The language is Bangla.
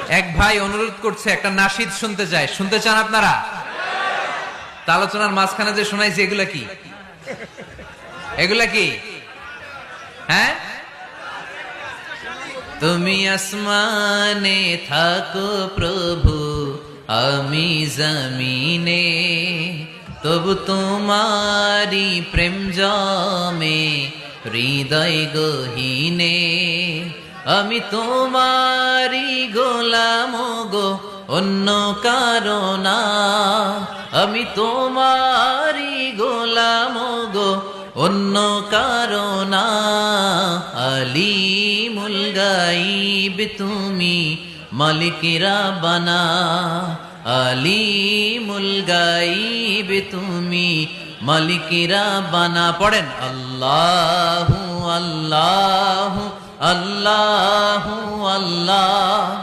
এক ভাই অনুরোধ করছে একটা নাশিদ শুনতে চায়, শুনতে চান আপনারা? তা আলোচনার মাঝখানে যে শোনাইছি এগুলা কি? এগুলা কি? হ্যাঁ, তুমি আসমানে থাকো প্রভু, আমি জমিনে, তবু তোমারি প্রেম জমে হৃদয় গহীনে। আমি তোমারি গোলাম গো, অন্য কারণা। আমি তোমারি গোলাম গো, অন্য কারণা। আলিমুল গাইব তুমি, মালিক রাব্বানা। আলিমুল গাইব তুমি, মালিক রাব্বানা। পড়েন আল্লাহু আল্লাহু আল্লাহু আল্লাহ।